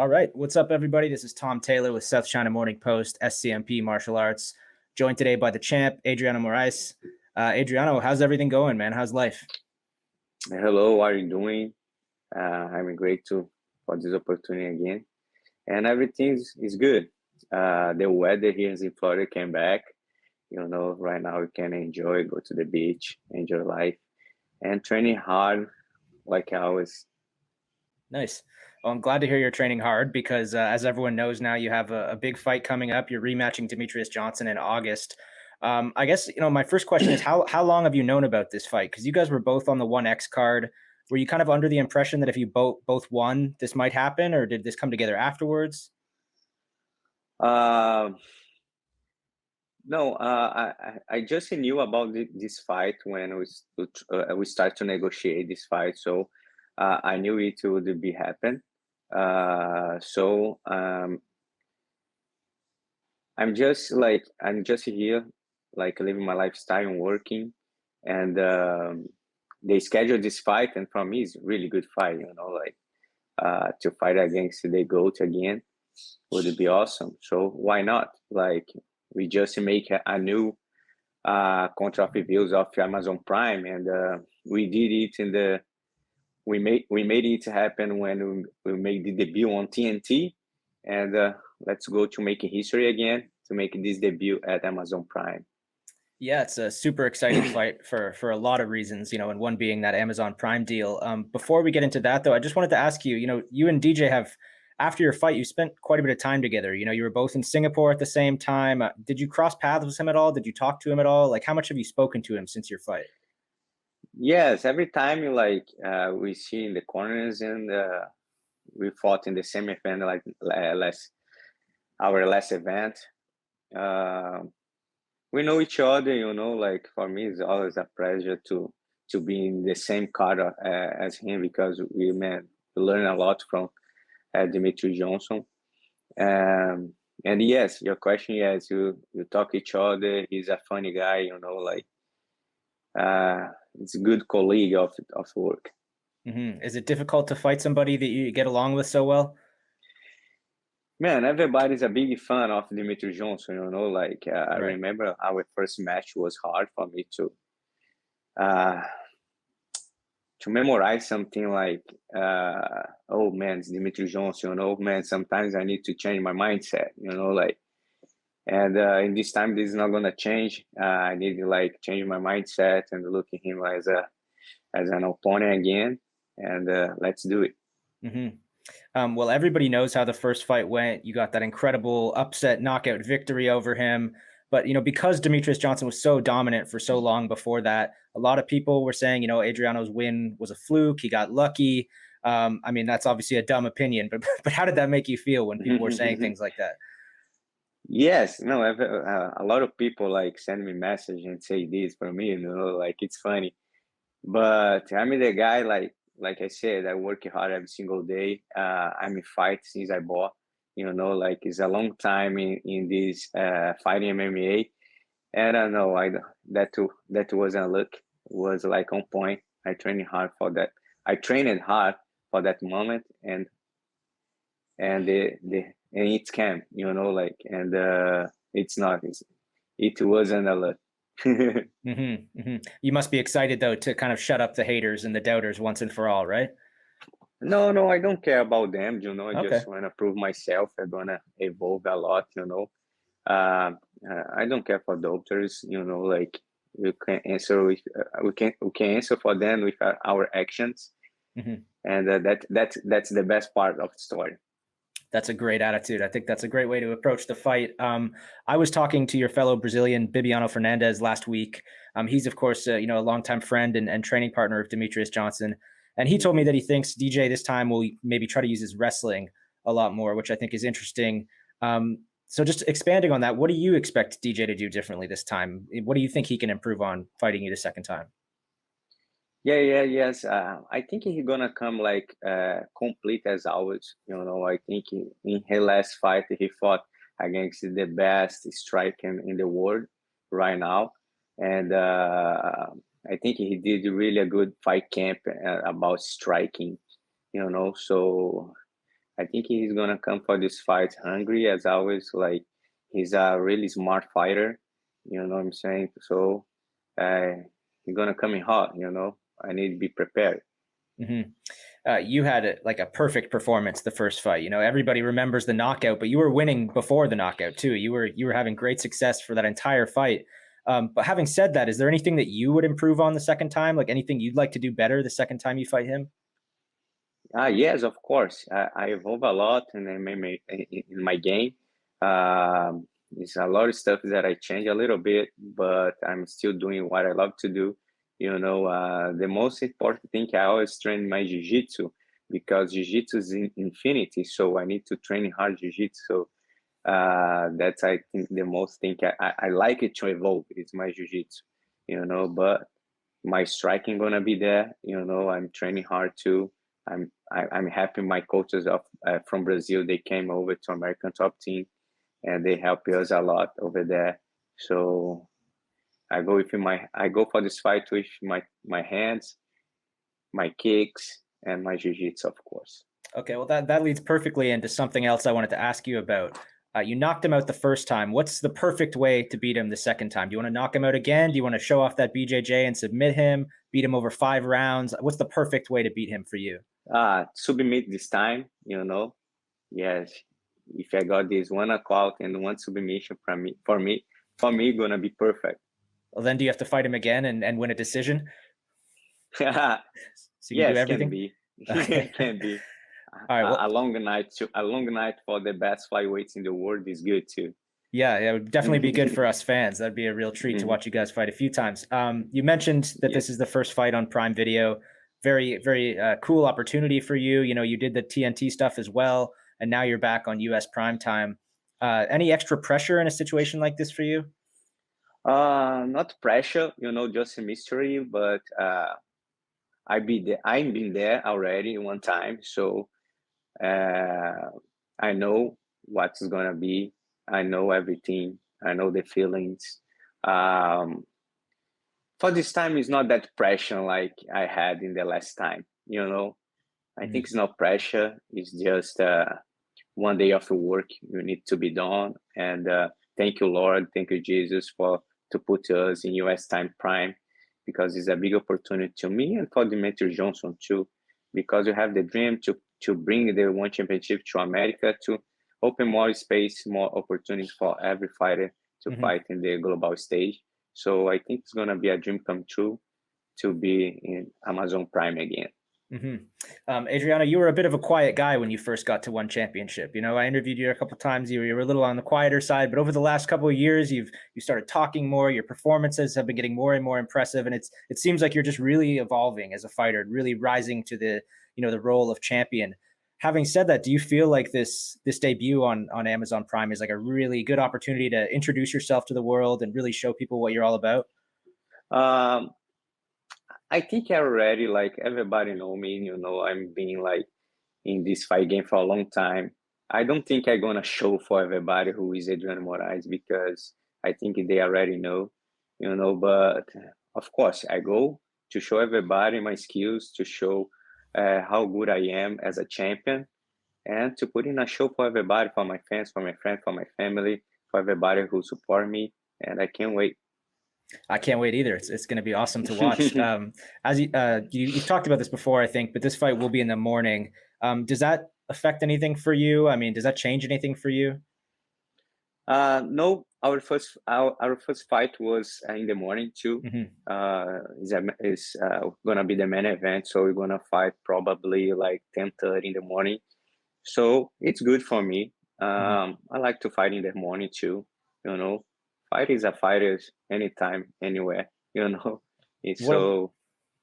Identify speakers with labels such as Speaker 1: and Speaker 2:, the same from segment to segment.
Speaker 1: All right. What's up, everybody? This is Tom Taylor with South China Morning Post, SCMP Martial Arts. Joined today by the champ, Adriano Moraes. Adriano, how's everything going, man? How's life?
Speaker 2: Hello, how are you doing? I'm great for this opportunity again, and everything is good. The weather here in Florida came back. Right now we can enjoy, go to the beach, enjoy life, and training hard like I always.
Speaker 1: Nice. Well, I'm glad to hear you're training hard because, as everyone knows now, you have a big fight coming up. You're rematching Demetrious Johnson in August. I guess my first question is how long have you known about this fight? Because you guys were both on the 1X card. Were you kind of under the impression that if you both won, this might happen, or did this come together afterwards?
Speaker 2: Uh, no, I just knew about this fight when we start to negotiate this fight, so I knew it would be happen. So I'm just here, like living my lifestyle and working, and they scheduled this fight, and for me, it's really good fight. To fight against the GOAT again would be awesome. So why not? Like we just make a new contract reviews of Amazon Prime, and we did it we made it happen when we made the debut on TNT, and let's go to make history again to make this debut at Amazon Prime.
Speaker 1: Yeah, it's a super exciting fight for a lot of reasons, and one being that Amazon Prime deal. Before we get into that, though, I just wanted to ask you, you and DJ have, after your fight, you spent quite a bit of time together. You were both in Singapore at the same time. Did you cross paths with him at all? Did you talk to him at all? Like, how much have you spoken to him since your fight?
Speaker 2: Yes, every time we see in the corners, and we fought in the semi-final, like our last event. We know each other, like for me it's always a pleasure to be in the same card as him, because we learn a lot from Demetrious Johnson. And yes, your question, yes, you talk each other. He's a funny guy, it's a good colleague of work.
Speaker 1: Is it difficult to fight somebody that you get along with so well?
Speaker 2: Man, everybody's a big fan of Demetrious Johnson, I
Speaker 1: Right.
Speaker 2: remember our first match was hard for me uh, to memorize something like, oh man, it's Demetrious Johnson, oh man, sometimes I need to change my mindset, and in this time, this is not going to change. I need to change my mindset and look at him as an opponent again, and let's do it.
Speaker 1: Well, everybody knows how the first fight went. You got that incredible upset knockout victory over him. But, because Demetrious Johnson was so dominant for so long before that, a lot of people were saying, Adriano's win was a fluke. He got lucky. I mean, that's obviously a dumb opinion, but how did that make you feel when people were saying things like that?
Speaker 2: Yes, no, a lot of people send me message and say this for me, it's funny. But I'm the guy, like I said, I work hard every single day. I'm in fight since I bought, it's a long time in this fighting MMA. And I know that wasn't luck. It was on point. I trained hard for that. I trained hard for that moment, and it came, and it wasn't a luck.
Speaker 1: You must be excited though to kind of shut up the haters and the doubters once and for all, right?
Speaker 2: No, I don't care about them. I
Speaker 1: Okay.
Speaker 2: just want to prove myself. I want to evolve a lot. I don't care for doctors. We can answer we can answer for them with our actions, and that's the best part of the story.
Speaker 1: That's a great attitude. I think that's a great way to approach the fight. I was talking to your fellow Brazilian Bibiano Fernandes last week. He's of course, a longtime friend and training partner of Demetrious Johnson. And he told me that he thinks DJ this time will maybe try to use his wrestling a lot more, which I think is interesting. So just expanding on that, what do you expect DJ to do differently this time? What do you think he can improve on fighting you the second time?
Speaker 2: Yes. I think he's gonna come complete as always. I think in his last fight he fought against the best striker in the world right now, and I think he did really a good fight camp about striking. So I think he's gonna come for this fight hungry as always. Like he's a really smart fighter. You know what I'm saying? So he's gonna come in hot. You know, I need to be prepared.
Speaker 1: Mm-hmm. You had like a perfect performance the first fight. You know, everybody remembers the knockout, but you were winning before the knockout too. You were having great success for that entire fight. But having said that, is there anything that you would improve on the second time? Like anything you'd like to do better the second time you fight him?
Speaker 2: Yes, of course. I evolve a lot in my game. There's a lot of stuff that I change a little bit, but I'm still doing what I love to do. You know, the most important thing I always train my jiu-jitsu because jiu-jitsu is infinity. So I need to train hard jiu-jitsu. So that's I think the most thing I like it to evolve. It's my jiu-jitsu, you know, but my striking gonna be there. You know, I'm training hard too. I'm happy my coaches from Brazil, they came over to American Top Team and they help us a lot over there. So I go for this fight with my hands, my kicks, and my jiu-jitsu, of course.
Speaker 1: Okay, well that leads perfectly into something else I wanted to ask you about. You knocked him out the first time. What's the perfect way to beat him the second time? Do you want to knock him out again? Do you want to show off that BJJ and submit him, beat him over 5 rounds? What's the perfect way to beat him for you?
Speaker 2: Submit this time, you know. Yes, if I got this one knockout and one submission for me, gonna be perfect.
Speaker 1: Well, then do you have to fight him again and win a decision? So you can do
Speaker 2: Yes, can
Speaker 1: everything?
Speaker 2: be.
Speaker 1: Okay.
Speaker 2: Can be.
Speaker 1: All right. Well,
Speaker 2: A long night for the best flyweights in the world is good too.
Speaker 1: yeah, it would definitely be good for us fans. That'd be a real treat to
Speaker 2: Mhm.
Speaker 1: watch you guys fight a few times. You mentioned that
Speaker 2: Yeah.
Speaker 1: this is the first fight on Prime Video. Very, very cool opportunity for you. You know, you did the TNT stuff as well, and now you're back on US Prime Time. Any extra pressure in a situation like this for you?
Speaker 2: Not pressure, you know, just a mystery, but I've been there already one time, so uh, I know what's gonna be. I know everything. I know the feelings. Um, for this time, it's not that pressure like I had in the last time. You know, I think
Speaker 1: Mhm.
Speaker 2: it's not pressure. It's just one day of work you need to be done. And thank you, Lord. Thank you, Jesus, for to put us in US time prime because it's a big opportunity to me and for Demetrious Johnson too, because you have the dream to bring the one championship to America to open more space, more opportunities for every fighter to
Speaker 1: Mhm.
Speaker 2: fight in the global stage. So I think it's gonna be a dream come true to be in Amazon Prime again.
Speaker 1: Hmm. Adriano, you were a bit of a quiet guy when you first got to one championship. You know, I interviewed you a couple times. You were a little on the quieter side, but over the last couple of years, you started talking more. Your performances have been getting more and more impressive, and it seems like you're just really evolving as a fighter, really rising to the role of champion. Having said that, do you feel like this debut on Amazon Prime is like a really good opportunity to introduce yourself to the world and really show people what you're all about?
Speaker 2: Um, I think I already like everybody know me. You know, I'm being like in this fight game for a long time. I don't think I'm gonna show for everybody who is Adriano Moraes because I think they already know, you know. But of course, I go to show everybody my skills, to show how good I am as a champion, and to put in a show for everybody, for my fans, for my friends, for my family, for everybody who support me. And I can't wait.
Speaker 1: I can't wait either. It's going to be awesome to watch. As you've talked about this before, I think, but this fight will be in the morning. Does that affect anything for you? I mean, does that change anything for you?
Speaker 2: No, our first fight was in the morning too.
Speaker 1: Hmm.
Speaker 2: Is gonna be the main event, so we're gonna fight probably like 10:30 in the morning. So it's good for me.
Speaker 1: Hmm.
Speaker 2: I like to fight in the morning too. You know, fight is a fighter anytime, anywhere. You know, it's
Speaker 1: What?
Speaker 2: so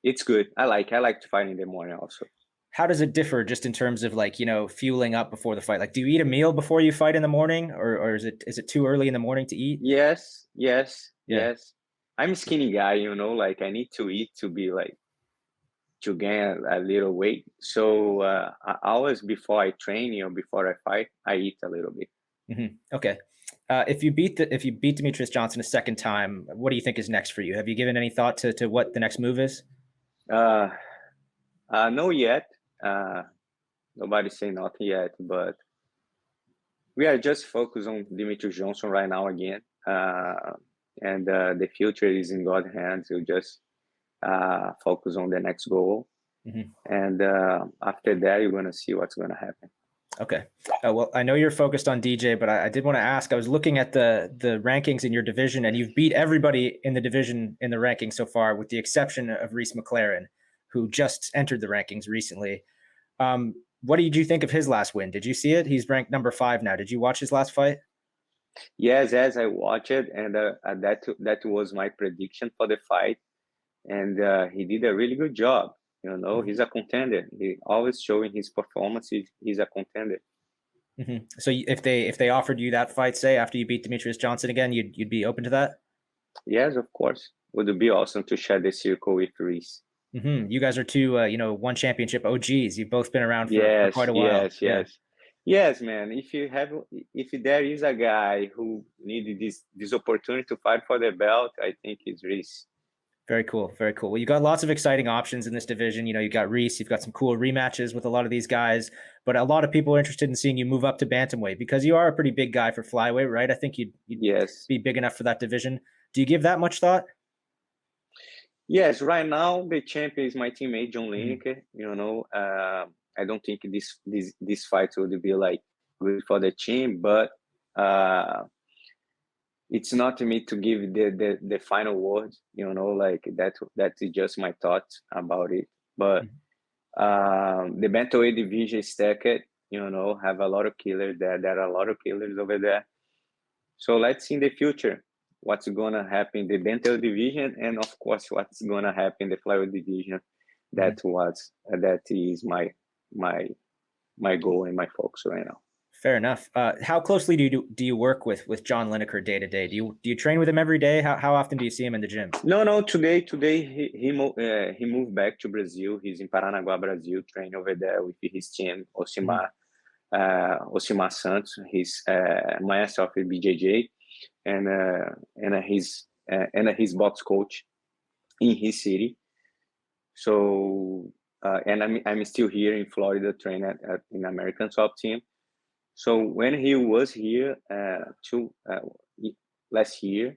Speaker 2: it's good. I like to fight in the morning also.
Speaker 1: How does it differ, just in terms of like fueling up before the fight? Like, do you eat a meal before you fight in the morning, or is it too early in the morning to eat?
Speaker 2: Yes, yes,
Speaker 1: Yeah.
Speaker 2: yes. I'm a skinny guy, you know, like I need to eat to be like to gain a little weight. So always before I train, before I fight, I eat a little bit.
Speaker 1: Hmm. Okay. If you beat Demetrious Johnson a second time, what do you think is next for you? Have you given any thought to what the next move is?
Speaker 2: Uh, no yet. Uh, Nobody say nothing yet, but we are just focused on Demetrious Johnson right now again. And the future is in God's hands. We just focus on the next goal. Mm-hmm. And after that, you're going to see what's going to happen.
Speaker 1: Okay. Well, I know you're focused on DJ, but I did want to ask, I was looking at the rankings in your division, and you've beat everybody in the division in the rankings so far, with the exception of Reese McLaren, who just entered the rankings recently. What did you think of his last win? Did you see it? He's ranked number 5 now. Did you watch his last fight?
Speaker 2: Yes, I watched it, and that was my prediction for the fight. And he did a really good job. You know, he's a contender. He always showing his performance. He's a contender.
Speaker 1: Mm-hmm. So if they offered you that fight, say after you beat Demetrious Johnson again, you'd be open to that?
Speaker 2: Yes, of course. Would be awesome to share the circle with Reese.
Speaker 1: Mm-hmm. You guys are two, one championship OGs. You've both been around for quite a while.
Speaker 2: Yes, man. If there is a guy who needed this opportunity to fight for the belt, I think it's Reese.
Speaker 1: Very cool. Very cool. Well, you got lots of exciting options in this division. You know, you got Reese, you've got some cool rematches with a lot of these guys, but a lot of people are interested in seeing you move up to bantamweight because you are a pretty big guy for flyweight, right? I think you'd be big enough for that division. Do you give that much thought?
Speaker 2: Yes. Right now, the champion is my teammate, John Lineker. You know, I don't think this fight would be like good for the team, but it's not to me to give the final word, you know, like that's just my thoughts about it. But the bantamweight division is stacked, you know, have a lot of killers there. There are a lot of killers over there. So let's see in the future what's gonna happen in the bantamweight division, and of course what's gonna happen in the flyweight division. That is my goal and my focus right now.
Speaker 1: Fair enough. How closely do you work with John Lineker day to day? Do you train with him every day? How often do you see him in the gym?
Speaker 2: No. Today he moved back to Brazil. He's in Paranaguá, Brazil, training over there with his team, Osimar Santos. He's master of BJJ, and his box coach in his city. So and I'm still here in Florida, training at an American top team. So when he was here last year,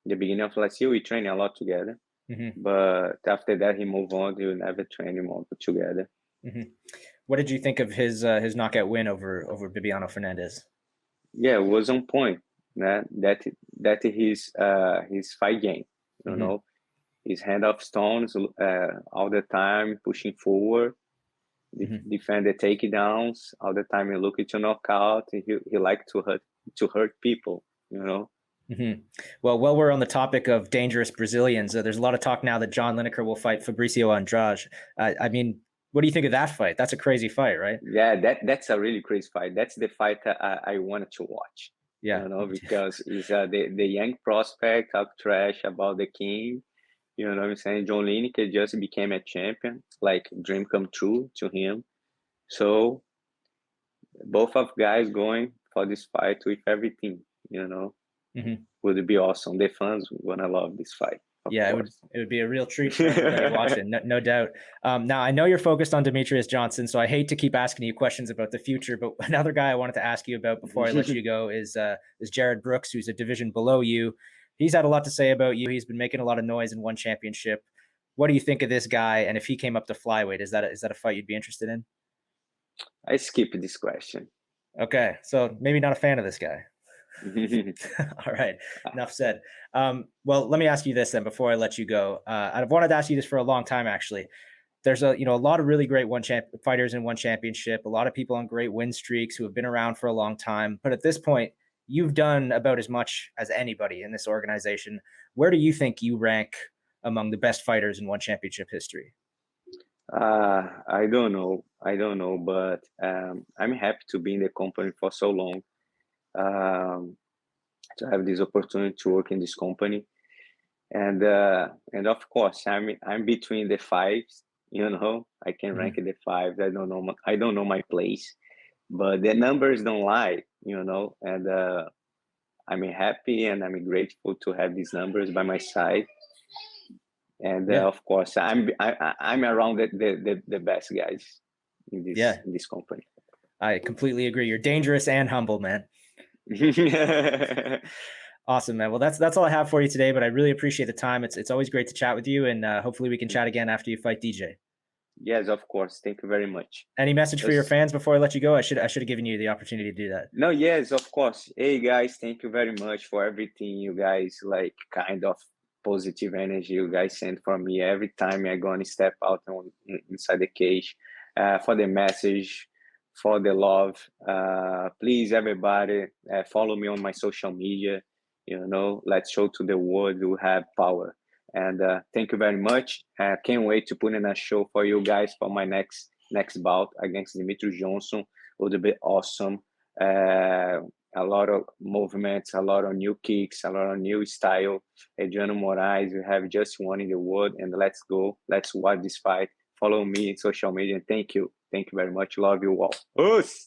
Speaker 2: the beginning of last year, we trained a lot together. But after that, he moved on. We never trained more together.
Speaker 1: What did you think of his knockout win over Bibiano Fernandes?
Speaker 2: Yeah, it was on point. That his fight game, you know, his hand off stones all the time, pushing forward. Defend the takedowns all the time. He looking to knock out. He liked to hurt people, you know.
Speaker 1: Well, while we're on the topic of dangerous Brazilians, there's a lot of talk now that John Lineker will fight Fabricio Andraj. I mean, what do you think of that fight? That's a crazy fight, right?
Speaker 2: Yeah, that's a really crazy fight. That's the fight I wanted to watch.
Speaker 1: Yeah,
Speaker 2: you know, because it's the young prospect talk trash about the king. You know what I'm saying? John Lineker just became a champion, like dream come true to him. So both of guys going for this fight with everything, you know, would be awesome. The fans gonna love this fight.
Speaker 1: Yeah, it would be a real treat for everybody watching, no doubt. Now, I know you're focused on Demetrious Johnson, so I hate to keep asking you questions about the future, but another guy I wanted to ask you about before I let you go is Jared Brooks, who's a division below you. He's had a lot to say about you. He's been making a lot of noise in one championship. What do you think of this guy? And if he came up to flyweight, is that a fight you'd be interested in?
Speaker 2: I skip this question.
Speaker 1: Okay, so maybe not a fan of this guy. All right, enough said. Well, let me ask you this then before I let you go. I've wanted to ask you this for a long time, actually. There's a lot of really great fighters in one championship, a lot of people on great win streaks who have been around for a long time. But at this point, you've done about as much as anybody in this organization. Where do you think you rank among the best fighters in one championship history?
Speaker 2: I don't know, but I'm happy to be in the company for so long. To have this opportunity to work in this company, and of course I'm between the fives. You know, I can rank the fives. I don't know my place, but the numbers don't lie. You know, and I'm happy and I'm grateful to have these numbers by my side. And of course I'm around the best guys. in
Speaker 1: Yeah,
Speaker 2: this company.
Speaker 1: I completely agree. You're dangerous and humble, man. Awesome, man. Well, that's all I have for you today, but I really appreciate the time. It's always great to chat with you, and hopefully we can chat again after you fight DJ.
Speaker 2: Yes, of course. Thank you very much.
Speaker 1: Any message for your
Speaker 2: Just
Speaker 1: fans before I let you go? I should have given you the opportunity to do that.
Speaker 2: no, yes, of course. Hey guys, thank you very much for everything you guys like kind of positive energy you guys send for me every time I go and step out inside the cage. For the message, for the love. Please everybody follow me on my social media. You know, let's show to the world you have power. And thank you very much. Can't wait to put in a show for you guys for my next bout against Demetrious Johnson. Would be awesome. Uh, a lot of movements, a lot of new kicks, a lot of new style. Adriano Moraes, we have just one in the world, and let's go. Let's watch this fight. Follow me in social media. Thank you. Thank you very much. Love you all. Us!